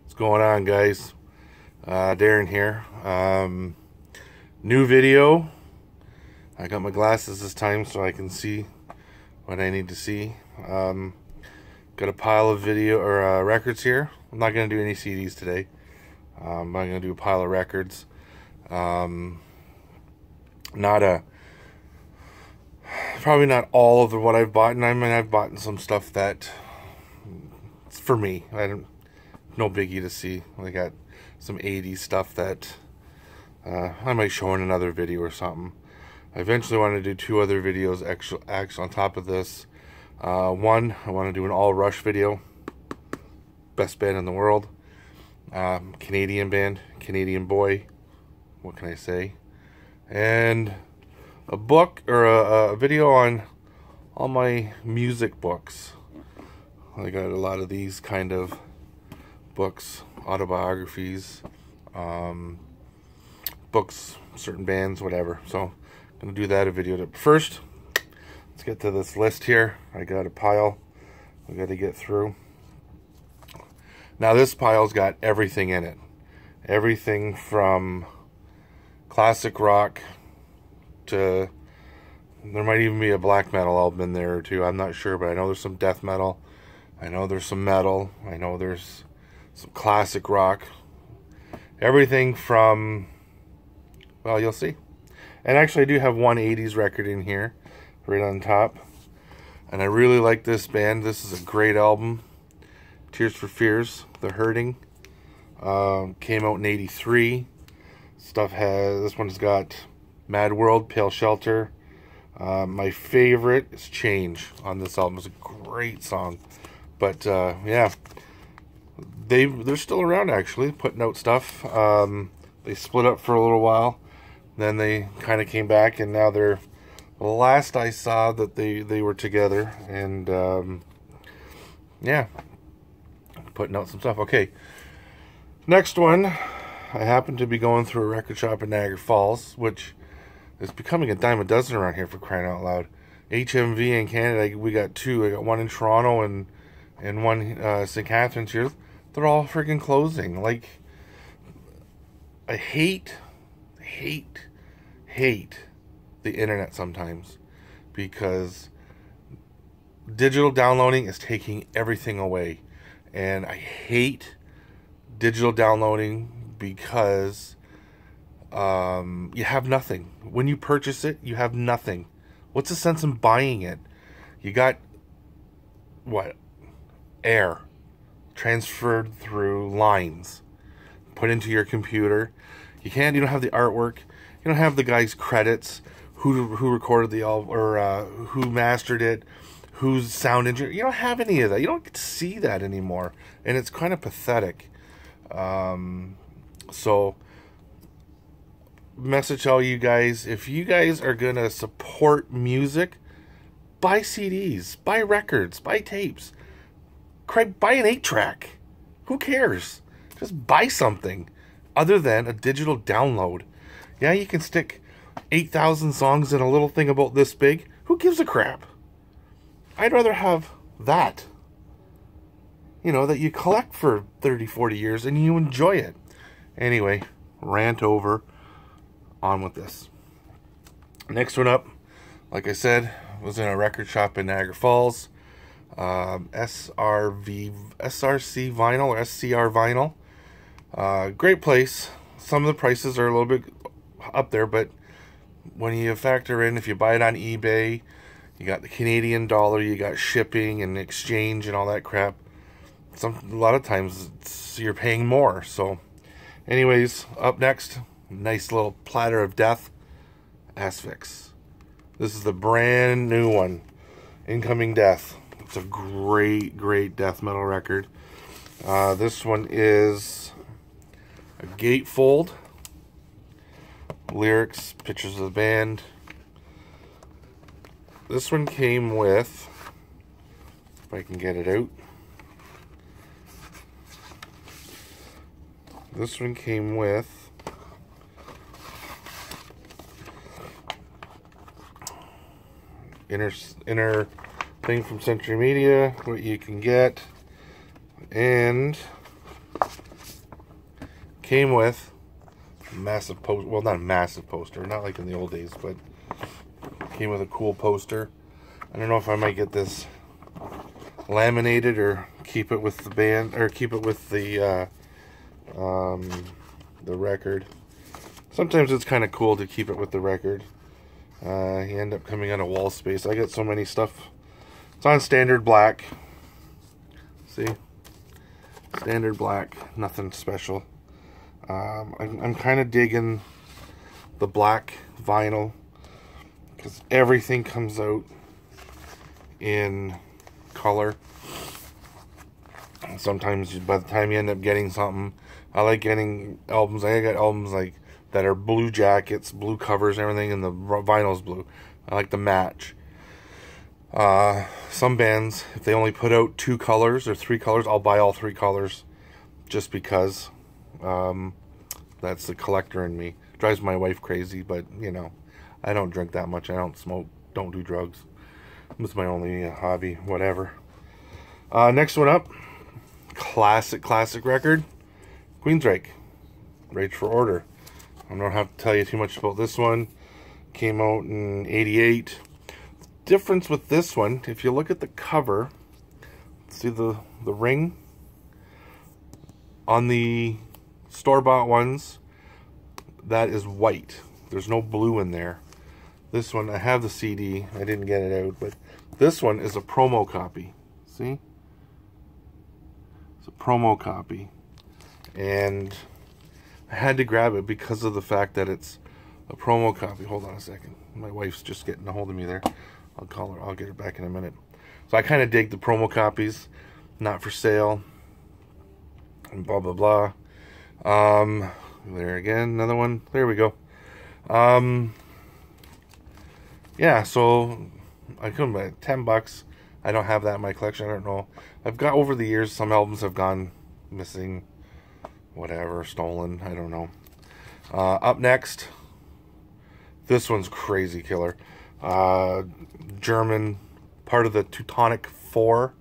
What's going on, guys? Darren here. New video. I got my glasses this time so I can see what I need to see. Got a pile of video or records here. I'm not going to do any CDs today. I'm going to do a pile of records. Probably not all of what I've bought, and I mean I've bought some stuff that it's for me. No biggie to see. I got some 80s stuff that I might show in another video or something. I eventually want to do 2 other videos actually on top of this. One, I want to do an all Rush video. Best band in the world. Canadian band, Canadian boy. What can I say? And a book or a video on all my music books. I got a lot of these kind of books, autobiographies, books, certain bands, whatever. So I'm gonna do that a video. First, let's get to this list here. I got a pile we got to get through. Now this pile's got everything in it. Everything from classic rock to, there might even be a black metal album in there or two. I'm not sure, but I know there's some death metal. I know there's some metal. I know there's some classic rock. Everything from, well, you'll see. And actually I do have one 80s record in here, right on top. And I really like this band. This is a great album. Tears for Fears, The Hurting. Came out in '83. This one's got Mad World, Pale Shelter. My favorite is Change on this album. It's a great song. But yeah, they're still around actually, putting out stuff. They split up for a little while, then they kind of came back, and now they're, well, last I saw that they were together, and yeah, putting out some stuff. Okay, next one. I happen to be going through a record shop in Niagara Falls, which is becoming a dime a dozen around here, for crying out loud. HMV in Canada, we got 2. I got one in Toronto and one St. Catharines here. They're all freaking closing. Like, I hate the internet sometimes, because digital downloading is taking everything away. And I hate digital downloading because you have nothing. When you purchase it, you have nothing. What's the sense in buying it? You got, what? Air transferred through lines, put into your computer. You don't have the artwork. You don't have the guy's credits, who recorded the album, or who mastered it, who's sound engineer. You don't have any of that. You don't get to see that anymore, and it's kind of pathetic. So, message all you guys: if you guys are gonna support music, buy CDs, buy records, buy tapes. Buy an 8-track. Who cares? Just buy something other than a digital download. Yeah, you can stick 8,000 songs in a little thing about this big. Who gives a crap? I'd rather have that, you know, that you collect for 30, 40 years and you enjoy it. Anyway, rant over. On with this. Next one up, like I said, was in a record shop in Niagara Falls. SRC Vinyl or SCR Vinyl. Great place. Some of the prices are a little bit up there, but when you factor in, if you buy it on eBay, you got the Canadian dollar, you got shipping and exchange and all that crap. A lot of times you're paying more. So anyways, up next, nice little platter of death, Essex. This is the brand new one, Incoming Death. It's a great death metal record. This one is a gatefold. Lyrics, pictures of the band. This one came with, if I can get it out. This one came with inner thing from Century Media, what you can get, and Came with a massive poster. Well, not a massive poster, not like in the old days, but came with a cool poster. I don't know if I might get this laminated or keep it with the band, or keep it with the record. Sometimes it's kind of cool to keep it with the record. You end up coming out of wall space. I get so many stuff. It's on standard black. See? Standard black. Nothing special. I'm kind of digging the black vinyl because everything comes out in color. And sometimes by the time you end up getting something, I like getting albums. I got albums like that are blue jackets, blue covers, everything, and the vinyl's blue. I like the match. Some bands, if they only put out 2 colors or 3 colors, I'll buy all 3 colors just because. That's the collector in me. Drives my wife crazy, but you know, I don't drink that much. I don't smoke, don't do drugs. It's my only hobby, whatever. Next one up, classic record, Queensryche, Rage for Order. I don't have to tell you too much about this one. Came out in '88. Difference with this one, if you look at the cover, see the ring on the store-bought ones, that is white. There's no blue in there. This one, I have the CD. I didn't get it out, but this one is a promo copy. See? It's a promo copy. And I had to grab it because of the fact that it's a promo copy. Hold on a second. My wife's just getting a hold of me there. I'll call her. I'll get her back in a minute. So I kind of dig the promo copies. Not for sale. And blah, blah, blah. There again, another one. There we go. Yeah, so I couldn't buy it. $10. I don't have that in my collection. I don't know. I've got, over the years, some albums have gone missing, whatever, stolen. I don't know. Up next, this one's crazy killer. German, part of the Teutonic 4,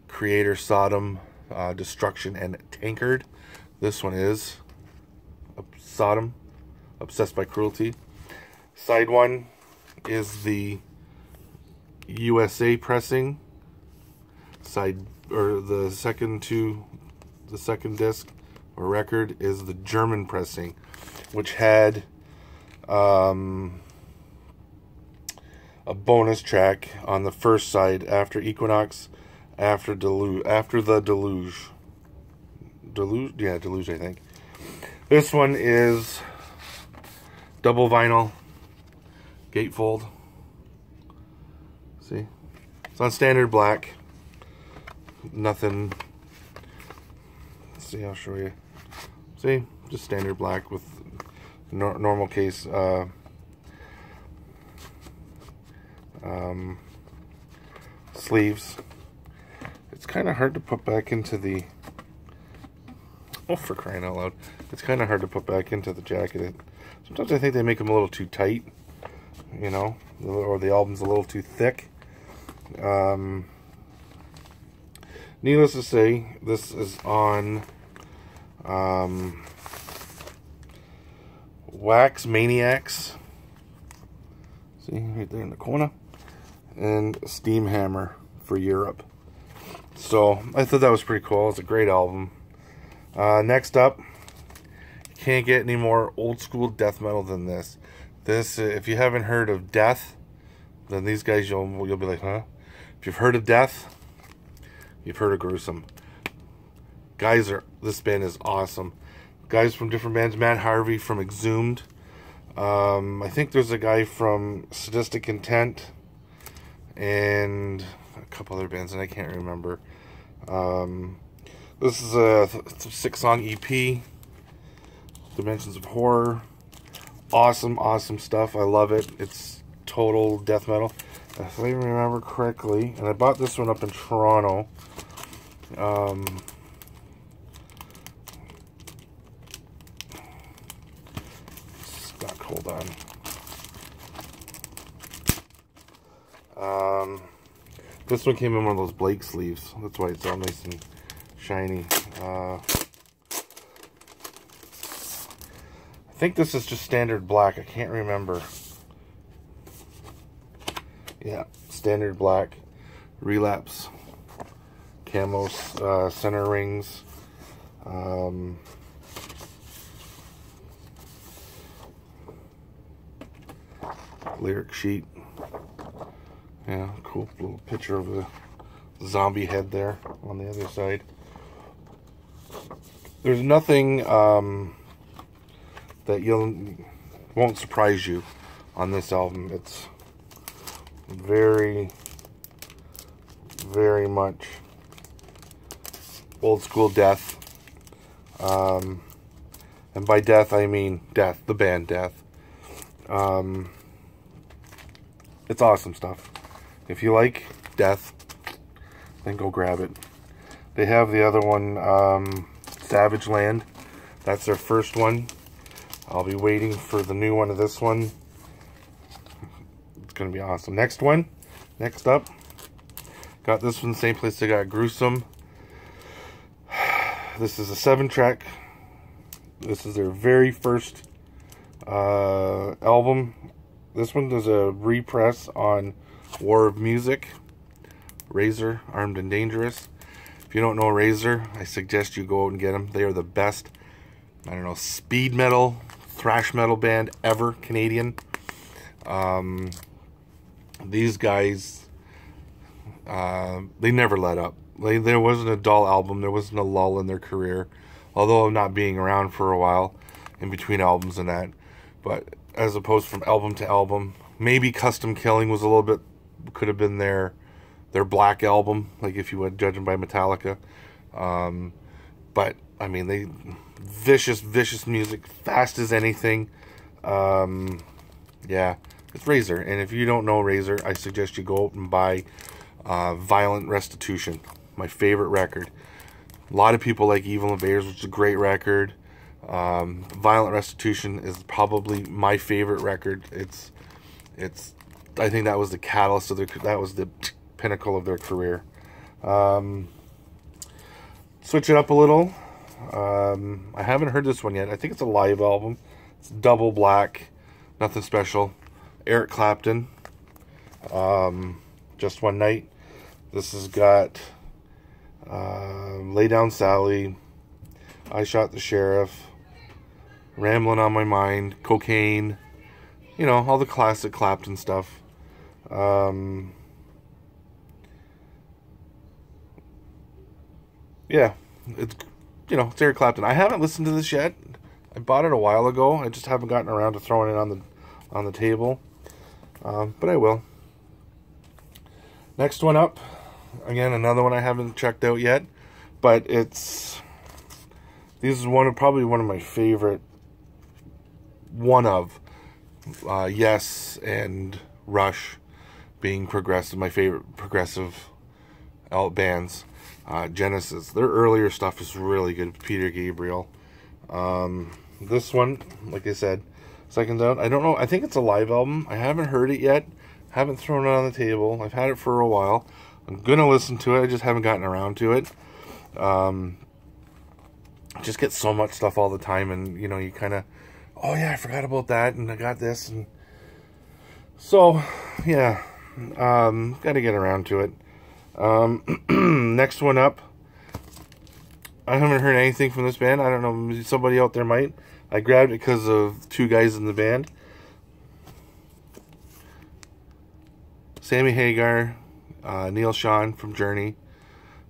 Creator, Sodom, Destruction, and Tankard. This one is Sodom, Obsessed by Cruelty. Side one is the USA pressing. Side, or the second disc or record is the German pressing, which had a bonus track on the first side after Equinox, after the Deluge, I think. This one is double vinyl, gatefold. See, it's on standard black. Nothing. Let's see, I'll show you. See, just standard black with normal case. Sleeves. It's kind of hard to put back into the. Oh, for crying out loud! It's kind of hard to put back into the jacket. Sometimes I think they make them a little too tight, you know, or the album's a little too thick. Needless to say, this is on Wax Maniacs. See, right there in the corner. And Steam Hammer for Europe. So, I thought that was pretty cool. It's a great album. Next up, you can't get any more old school death metal than this. This, if you haven't heard of Death, then these guys, you'll be like, huh? If you've heard of Death, you've heard of Gruesome. Geyser, this band is awesome. Guys from different bands. Matt Harvey from Exhumed. I think there's a guy from Sadistic Intent. And a couple other bands, and I can't remember. This is a 6-song EP. Dimensions of Horror. Awesome, awesome stuff. I love it. It's total death metal. If I remember correctly, and I bought this one up in Toronto. Stuck, hold on. This one came in one of those Blake sleeves. That's why it's all nice and shiny. think this is just standard black. I can't remember. Yeah, standard black. Relapse. Camos, center rings. Lyric sheet. Yeah, cool little picture of the zombie head there on the other side. There's nothing that won't surprise you on this album. It's very, very much old school Death. And by Death I mean Death, the band Death. It's awesome stuff. If you like Death, then go grab it. They have the other one, Savage Land. That's their first one. I'll be waiting for the new one of this one. It's going to be awesome. Next up, got this one, same place I got Gruesome. This is a 7-track. This is their very first album. This one does a repress on War of Music. Razor, Armed and Dangerous. If you don't know Razor, I suggest you go out and get them. They are the best, I don't know, speed metal, thrash metal band ever, Canadian. These guys, they never let up. There wasn't a dull album. There wasn't a lull in their career. Although not being around for a while in between albums and that. But as opposed from album to album, maybe Custom Killing was a little bit, could have been their black album, like if you would judge them by Metallica. But I mean, they vicious music, fast as anything. Yeah, it's Razor. And if you don't know Razor, I suggest you go out and buy Violent Restitution, my favorite record. A lot of people like Evil Invaders, which is a great record. Violent Restitution is probably my favorite record. It's I think that was the catalyst of that was the pinnacle of their career. Switch it up a little. I haven't heard this one yet. I think it's a live album. It's double black, nothing special. Eric Clapton, Just One Night. This has got Lay Down Sally, I Shot the Sheriff, Rambling on My Mind, Cocaine, you know, all the classic Clapton stuff. Yeah, it's, you know, it's Eric Clapton. I haven't listened to this yet. I bought it a while ago. I just haven't gotten around to throwing it on the table. But I will. Next one up, again, another one I haven't checked out yet, but this is probably one of my favorite, Yes and Rush being progressive, my favorite progressive bands. Genesis, their earlier stuff is really good. Peter Gabriel. This one, like I said, second out. I don't know. I think it's a live album. I haven't heard it yet. Haven't thrown it on the table. I've had it for a while. I'm gonna listen to it. I just haven't gotten around to it. Just get so much stuff all the time, and you know, you kind of, oh yeah, I forgot about that, and I got this, and so yeah, got to get around to it. Next one up, I haven't heard anything from this band. I don't know, somebody out there might. I grabbed it because of two guys in the band. Sammy Hagar, Neil Sean from Journey.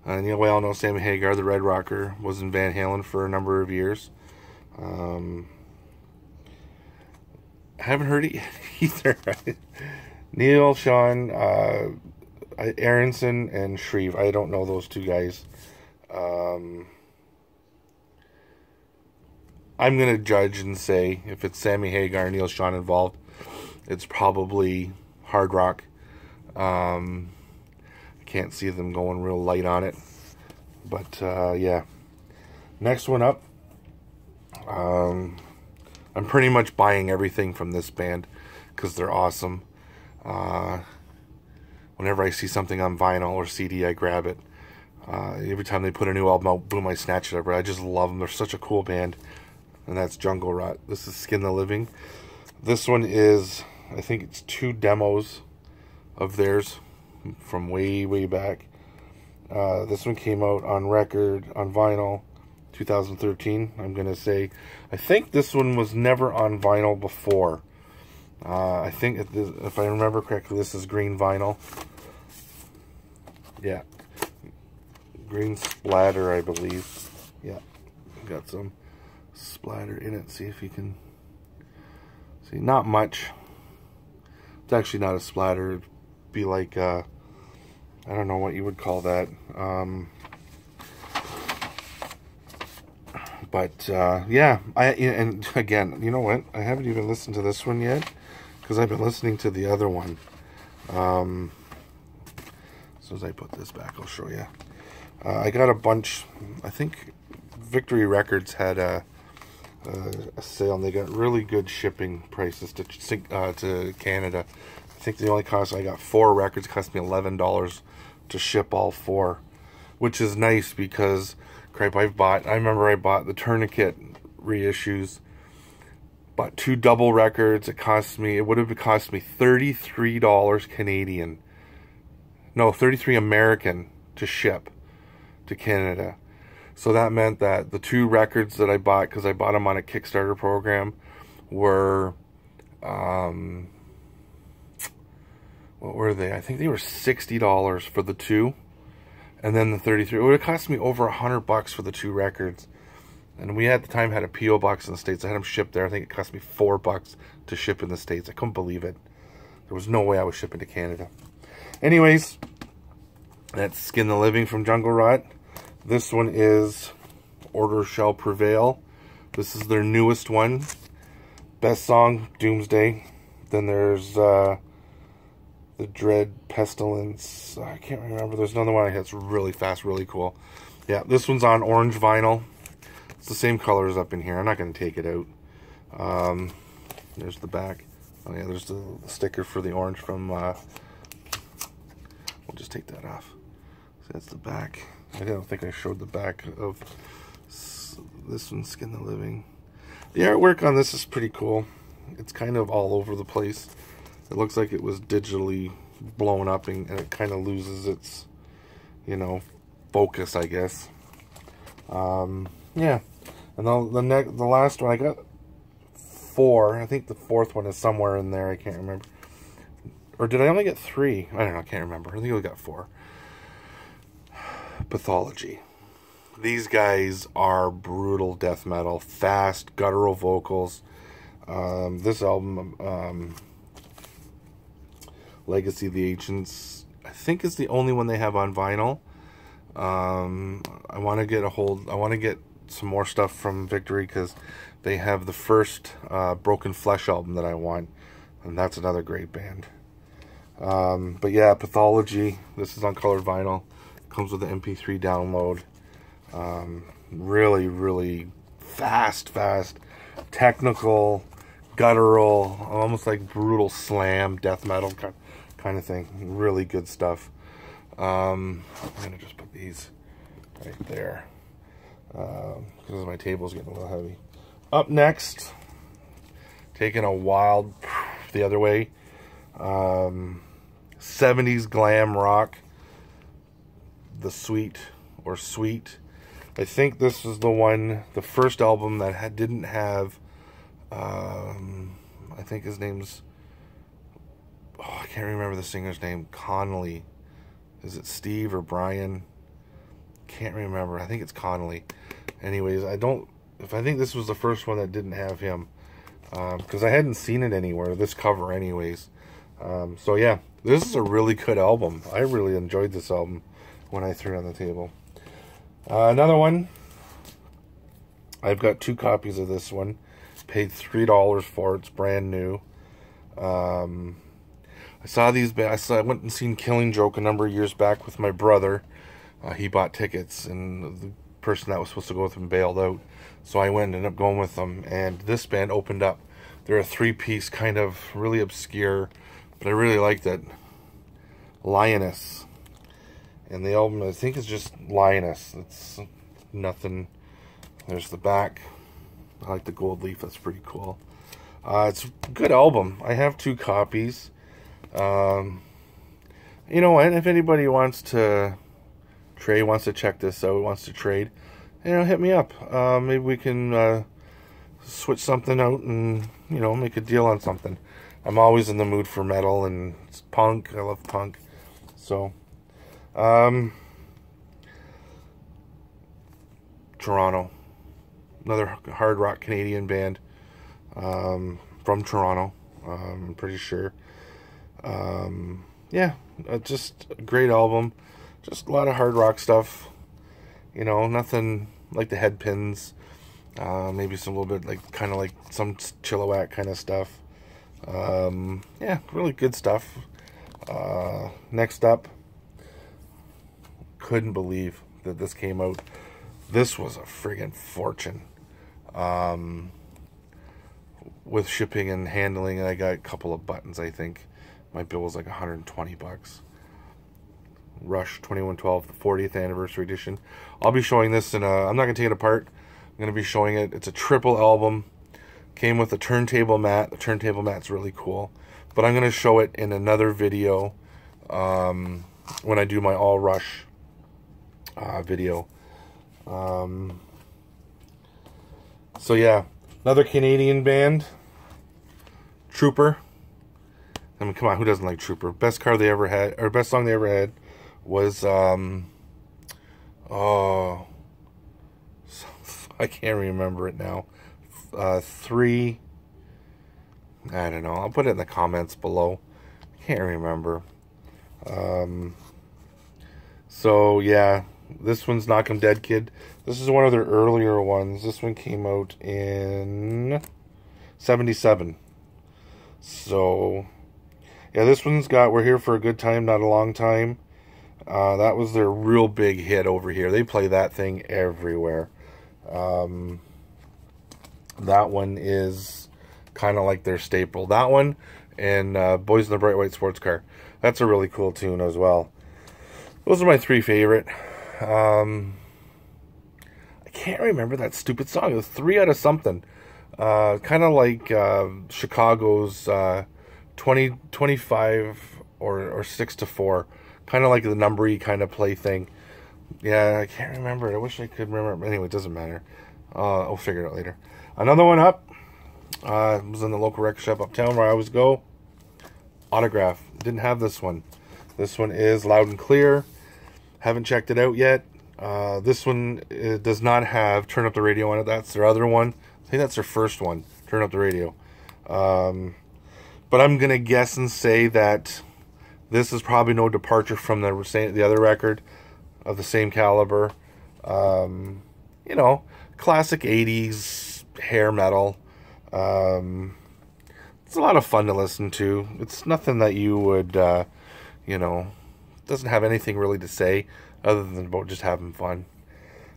We all know Sammy Hagar, the Red Rocker, was in Van Halen for a number of years. I haven't heard it either. Neil Sean, Aronson, and Shreve. I don't know those two guys. I'm going to judge and say if it's Sammy Hagar and Neil Sean involved, it's probably hard rock. I can't see them going real light on it. But, yeah. Next one up. I'm pretty much buying everything from this band because they're awesome. Whenever I see something on vinyl or CD, I grab it. Every time they put a new album out, boom, I snatch it up. I just love them. They're such a cool band. and that's Jungle Rot. This is Skin the Living. This one is, I think it's 2 demos of theirs from way back. This one came out on record, on vinyl, 2013. I'm going to say, I think this one was never on vinyl before. I think, if I remember correctly, this is green vinyl. Yeah. Green splatter, I believe. Yeah. Got some splatter in it. See if you can see. Not much. It's actually not a splatter. It'd be like, I don't know what you would call that. Yeah. And again, you know what? I haven't even listened to this one yet, because I've been listening to the other one. As soon as I put this back, I'll show you. I got a bunch. I think Victory Records had a sale, and they got really good shipping prices to Canada. I think the only cost, I got 4 records, cost me $11 to ship all 4, which is nice because, crap, I remember I bought the Tourniquet reissues, bought 2 double records. It would have cost me $33 Canadian. No, 33 American to ship to Canada. So that meant that the 2 records that I bought, because I bought them on a Kickstarter program, were, what were they? I think they were $60 for the 2. And then the 33. It would have cost me over $100 for the 2 records. And we at the time had a P.O. box in the States. I had them shipped there. I think it cost me $4 to ship in the States. I couldn't believe it. There was no way I was shipping to Canada. Anyways, that's Skin the Living from Jungle Rot. This one is Order Shall Prevail. This is their newest one. Best song, Doomsday. Then there's the Dread Pestilence. I can't remember. There's another one that's really fast, really cool. Yeah, this one's on orange vinyl. It's the same colors up in here. I'm not going to take it out. There's the back. Oh yeah, there's the sticker for the orange from... We'll just take that off. So that's the back. I don't think I showed the back of this one, Skin the Living. The artwork on this is pretty cool. It's kind of all over the place. It looks like it was digitally blown up, and it kind of loses its, you know, focus, I guess. Yeah. And the last one, I got 4. I think the 4th one is somewhere in there. I can't remember. Or did I only get 3? I don't know. I can't remember. I think I only got 4. Pathology. These guys are brutal death metal. Fast, guttural vocals. This album, Legacy of the Ancients, I think is the only one they have on vinyl. I want to get some more stuff from Victory, because they have the first Broken Flesh album that I want. And that's another great band. But yeah, Pathology. This is on colored vinyl. Comes with the MP3 download. Really fast, technical, guttural, almost like brutal slam, death metal kind of thing. Really good stuff. I'm gonna just put these right there because my table's getting a little heavy. Up next, taking a wild the other way. 70s glam rock, The Sweet or Sweet. I think this was the first album that didn't have, I think his name's, I can't remember the singer's name, Connolly. Is it Steve or Brian? Can't remember. I think it's Connolly. Anyways, I think this was the first one that didn't have him, because I hadn't seen it anywhere, this cover anyways. So yeah, this is a really good album. I really enjoyed this album when I threw it on the table. Another one, I've got 2 copies of this one. Paid $3 for it. It's brand new. I went and seen Killing Joke a number of years back with my brother. He bought tickets, and the person that was supposed to go with him bailed out. So I went and ended up going with them, and this band opened up. They're a 3-piece, kind of really obscure, but I really liked it. Lioness. And the album, I think, is just Lioness. It's nothing. There's the back. I like the gold leaf. That's pretty cool. It's a good album. I have 2 copies. You know what? If anybody wants to trade, wants to check this out, wants to trade, you know, hit me up. Maybe we can switch something out and, you know, make a deal on something. I'm always in the mood for metal and punk. I love punk. So, Toronto. Another hard rock Canadian band from Toronto, I'm pretty sure. Yeah, just a great album. Just a lot of hard rock stuff. You know, nothing like the Headpins. Maybe some little bit like kind of like some Chilliwack kind of stuff. Yeah, really good stuff. Next up, couldn't believe that this came out. This was a friggin' fortune. With shipping and handling, and I got a couple of buttons, I think. My bill was like 120 bucks. Rush 2112, the 40th anniversary edition. I'll be showing this in a, I'm not going to take it apart. I'm going to be showing it. It's a triple album. Came with a turntable mat. The turntable mat's really cool. But I'm going to show it in another video when I do my All Rush video. So yeah, another Canadian band, Trooper. I mean, come on, who doesn't like Trooper? Best car they ever had, or best song they ever had was, oh, I can't remember it now. 3, I don't know. I'll put it in the comments below. Can't remember. So yeah, this one's Knock 'Em Dead Kid. This is one of their earlier ones. This one came out in 77. So yeah, this one's got We're Here for a Good Time, Not a Long Time. That was their real big hit over here. They play that thing everywhere. That one is kind of like their staple. That one and Boys in the Bright White Sports Car. That's a really cool tune as well. Those are my 3 favorite. I can't remember that stupid song. It was 3 out of something. Kind of like Chicago's 25 or 6-4. Kind of like the numbery kind of play thing. Yeah, I can't remember it. I wish I could remember. Anyway, it doesn't matter. I'll figure it out later. Another one up. Was in the local record shop uptown where I always go. Autograph. Didn't have this one. This one is Loud and Clear. Haven't checked it out yet. This one does not have Turn Up the Radio on it. That's their other one. I think that's their first one, Turn Up the Radio. But I'm going to guess and say that this is probably no departure from the other record of the same caliber. You know, classic 80s hair metal. It's a lot of fun to listen to. It's nothing that you would, you know, doesn't have anything really to say other than about just having fun.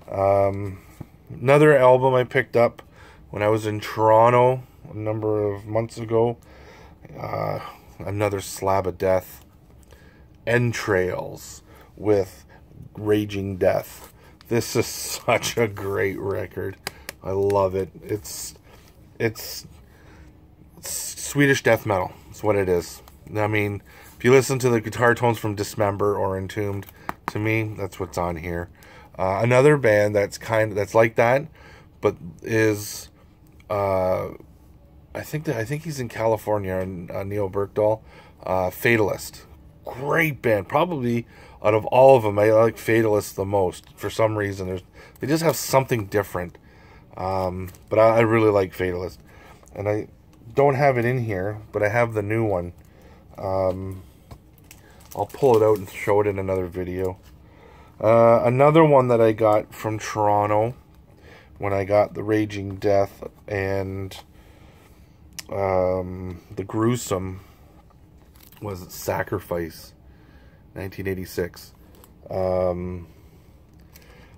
Another album I picked up when I was in Toronto a number of months ago. Another slab of death. Entrails with Raging Death. This is such a great record. I love it. It's Swedish death metal. That's what it is. I mean, if you listen to the guitar tones from Dismember or Entombed, to me, that's what's on here. Another band that's like that, but is I think he's in California, Neil Berkdahl. Fatalist, great band. Probably out of all of them, I like Fatalist the most for some reason. They just have something different. But I really like Fatalist, and I don't have it in here, but I have the new one. I'll pull it out and show it in another video. Another one that I got from Toronto when I got the Raging Death and the Gruesome was Sacrifice, 1986.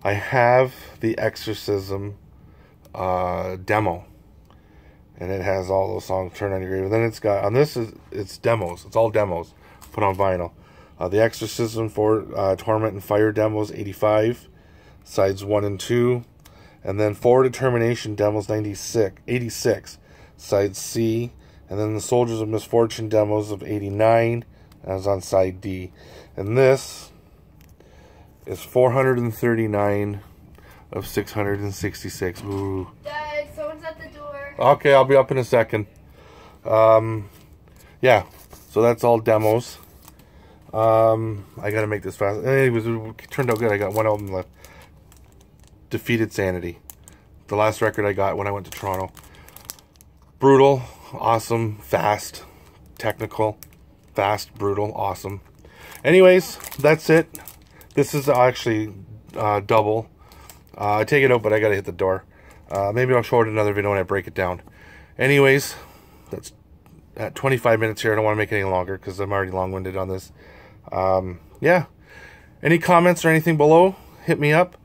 I have the Exorcism demo, and it has all those songs. Turn on Your Grave. And then it's got on this it's demos. It's all demos put on vinyl. The Exorcism for Torment and Fire demos, 85, sides 1 and 2, And then Forward Determination demos 86, side C. And then the Soldiers of Misfortune demos of 89, that was on side D. And this is 439 of 666. Ooh. Dad, someone's at the door. Okay, I'll be up in a second. Yeah, so that's all demos. I gotta make this fast. Anyways, it turned out good. I got one album left. Defeated Sanity. The last record I got when I went to Toronto. Brutal, awesome, fast, technical, fast, brutal, awesome. Anyways, that's it. This is actually double. I take it out, but I gotta hit the door. Maybe I'll show it in another video when I break it down. Anyways, that's at 25 minutes here. I don't want to make it any longer because I'm already long-winded on this. Yeah. Any comments or anything below, hit me up.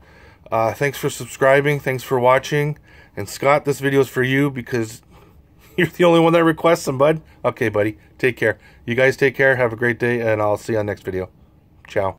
Thanks for subscribing. Thanks for watching. And Scott, this video is for you because you're the only one that requests them, bud. Okay, buddy. Take care. You guys take care. Have a great day, and I'll see you on next video. Ciao.